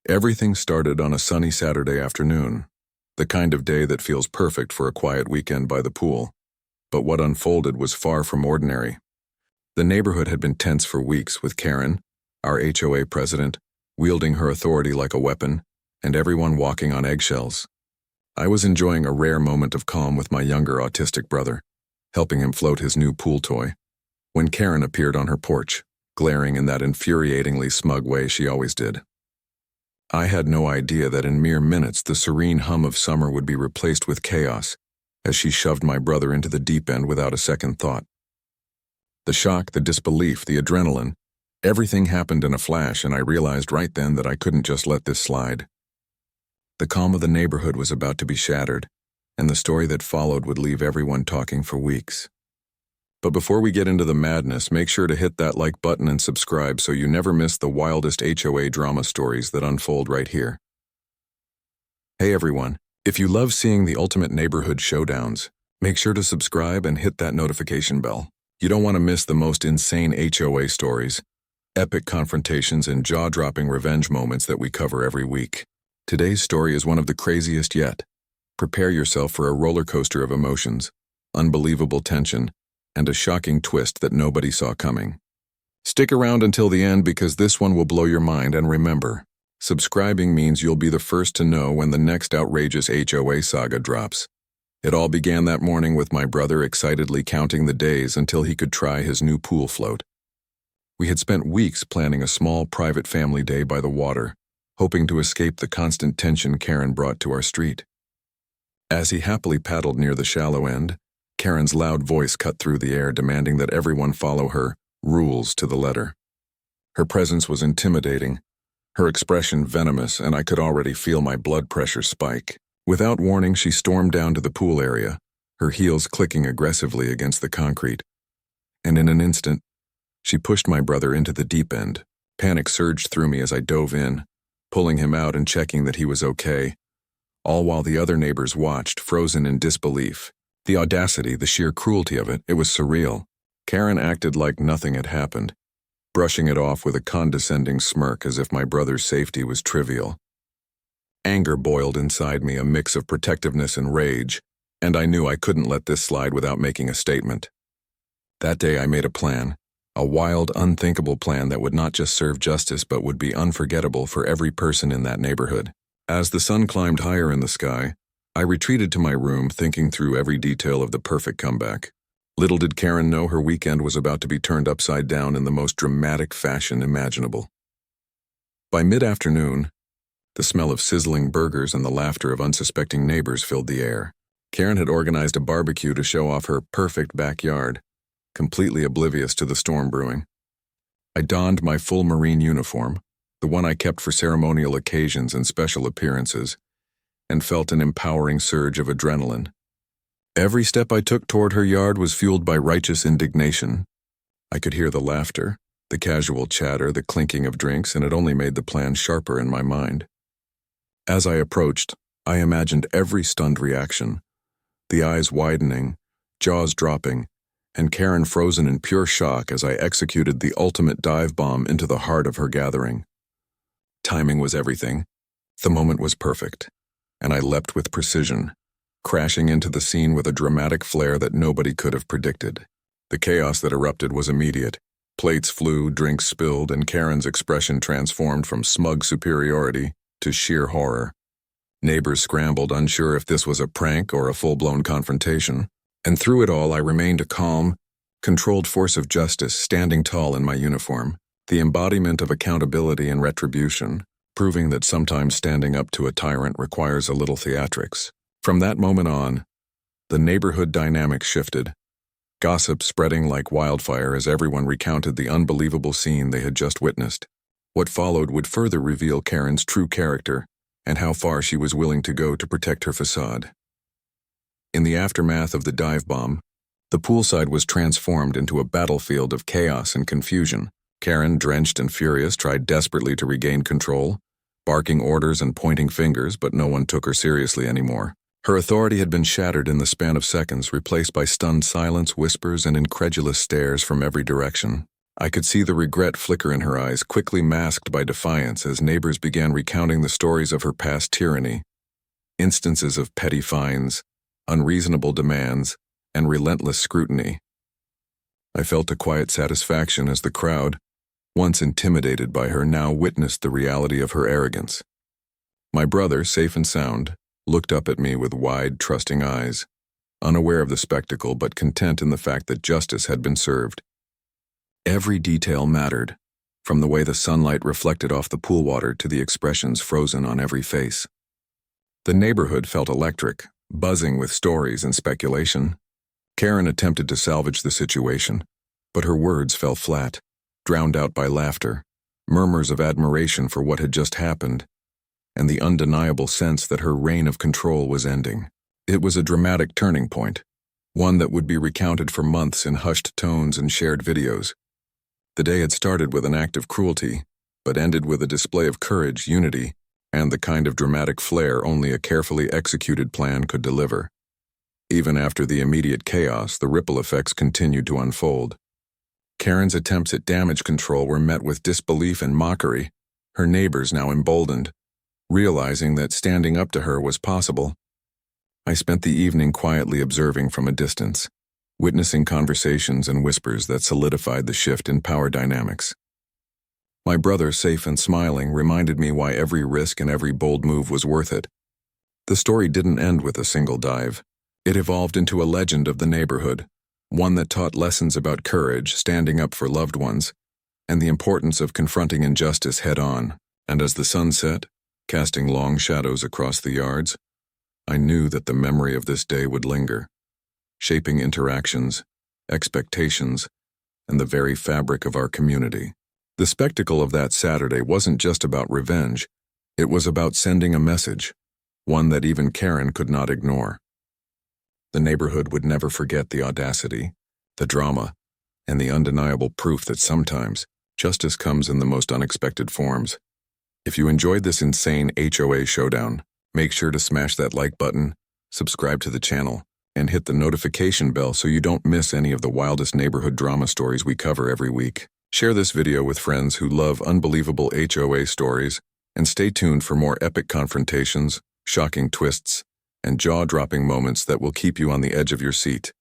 Everything started on a sunny Saturday afternoon, the kind of day that feels perfect for a quiet weekend by the pool. But what unfolded was far from ordinary. The neighborhood had been tense for weeks, with Karen, our HOA president, wielding her authority like a weapon, and everyone walking on eggshells. I was enjoying a rare moment of calm with my younger autistic brother, helping him float his new pool toy, when Karen appeared on her porch, glaring in that infuriatingly smug way she always did. I had no idea that in mere minutes the serene hum of summer would be replaced with chaos, as she shoved my brother into the deep end without a second thought. The shock, the disbelief, the adrenaline, everything happened in a flash, and I realized right then that I couldn't just let this slide. The calm of the neighborhood was about to be shattered, and the story that followed would leave everyone talking for weeks. But before we get into the madness, make sure to hit that like button and subscribe so you never miss the wildest HOA drama stories that unfold right here. Hey everyone, if you love seeing the ultimate neighborhood showdowns, make sure to subscribe and hit that notification bell. You don't want to miss the most insane HOA stories, epic confrontations, and jaw-dropping revenge moments that we cover every week. Today's story is one of the craziest yet. Prepare yourself for a roller coaster of emotions, unbelievable tension, and a shocking twist that nobody saw coming. Stick around until the end because this one will blow your mind, and remember, subscribing means you'll be the first to know when the next outrageous HOA saga drops. It all began that morning with my brother excitedly counting the days until he could try his new pool float. We had spent weeks planning a small private family day by the water, hoping to escape the constant tension Karen brought to our street. As he happily paddled near the shallow end, Karen's loud voice cut through the air, demanding that everyone follow her rules to the letter. Her presence was intimidating, her expression venomous, and I could already feel my blood pressure spike. Without warning, she stormed down to the pool area, her heels clicking aggressively against the concrete. And in an instant, she pushed my brother into the deep end. Panic surged through me as I dove in, pulling him out and checking that he was okay, all while the other neighbors watched, frozen in disbelief. The audacity, the sheer cruelty of it was surreal. Karen acted like nothing had happened, brushing it off with a condescending smirk as if my brother's safety was trivial. Anger boiled inside me, a mix of protectiveness and rage, and I knew I couldn't let this slide without making a statement. That day I made a plan, a wild, unthinkable plan that would not just serve justice but would be unforgettable for every person in that neighborhood. As the sun climbed higher in the sky, I retreated to my room, thinking through every detail of the perfect comeback. Little did Karen know her weekend was about to be turned upside down in the most dramatic fashion imaginable. By mid-afternoon, the smell of sizzling burgers and the laughter of unsuspecting neighbors filled the air. Karen had organized a barbecue to show off her perfect backyard, completely oblivious to the storm brewing. I donned my full Marine uniform, the one I kept for ceremonial occasions and special appearances, and felt an empowering surge of adrenaline. Every step I took toward her yard was fueled by righteous indignation. I could hear the laughter, the casual chatter, the clinking of drinks, and it only made the plan sharper in my mind. As I approached, I imagined every stunned reaction, the eyes widening, jaws dropping, and Karen frozen in pure shock as I executed the ultimate dive bomb into the heart of her gathering. Timing was everything. The moment was perfect, and I leapt with precision, crashing into the scene with a dramatic flair that nobody could have predicted. The chaos that erupted was immediate. Plates flew, drinks spilled, and Karen's expression transformed from smug superiority to sheer horror. Neighbors scrambled, unsure if this was a prank or a full-blown confrontation, and through it all I remained a calm, controlled force of justice, standing tall in my uniform, the embodiment of accountability and retribution, proving that sometimes standing up to a tyrant requires a little theatrics. From that moment on, the neighborhood dynamic shifted, gossip spreading like wildfire as everyone recounted the unbelievable scene they had just witnessed. What followed would further reveal Karen's true character and how far she was willing to go to protect her facade. In the aftermath of the dive bomb, the poolside was transformed into a battlefield of chaos and confusion. Karen, drenched and furious, tried desperately to regain control, barking orders and pointing fingers, but no one took her seriously anymore. Her authority had been shattered in the span of seconds, replaced by stunned silence, whispers, and incredulous stares from every direction. I could see the regret flicker in her eyes, quickly masked by defiance as neighbors began recounting the stories of her past tyranny, instances of petty fines, unreasonable demands, and relentless scrutiny. I felt a quiet satisfaction as the crowd, once intimidated by her, now witnessed the reality of her arrogance. My brother, safe and sound, looked up at me with wide, trusting eyes, unaware of the spectacle but content in the fact that justice had been served. Every detail mattered, from the way the sunlight reflected off the pool water to the expressions frozen on every face. The neighborhood felt electric, buzzing with stories and speculation. Karen attempted to salvage the situation, but her words fell flat, drowned out by laughter, murmurs of admiration for what had just happened, and the undeniable sense that her reign of control was ending. It was a dramatic turning point, one that would be recounted for months in hushed tones and shared videos. The day had started with an act of cruelty, but ended with a display of courage, unity, and the kind of dramatic flair only a carefully executed plan could deliver. Even after the immediate chaos, the ripple effects continued to unfold. Karen's attempts at damage control were met with disbelief and mockery, her neighbors now emboldened, realizing that standing up to her was possible. I spent the evening quietly observing from a distance, witnessing conversations and whispers that solidified the shift in power dynamics. My brother, safe and smiling, reminded me why every risk and every bold move was worth it. The story didn't end with a single dive. It evolved into a legend of the neighborhood, one that taught lessons about courage, standing up for loved ones, and the importance of confronting injustice head-on. And as the sun set, casting long shadows across the yards, I knew that the memory of this day would linger, shaping interactions, expectations, and the very fabric of our community. The spectacle of that Saturday wasn't just about revenge, it was about sending a message, one that even Karen could not ignore. The neighborhood would never forget the audacity, the drama, and the undeniable proof that sometimes justice comes in the most unexpected forms. If you enjoyed this insane HOA showdown, make sure to smash that like button, subscribe to the channel, and hit the notification bell so you don't miss any of the wildest neighborhood drama stories we cover every week. Share this video with friends who love unbelievable HOA stories, and stay tuned for more epic confrontations, shocking twists, and jaw-dropping moments that will keep you on the edge of your seat.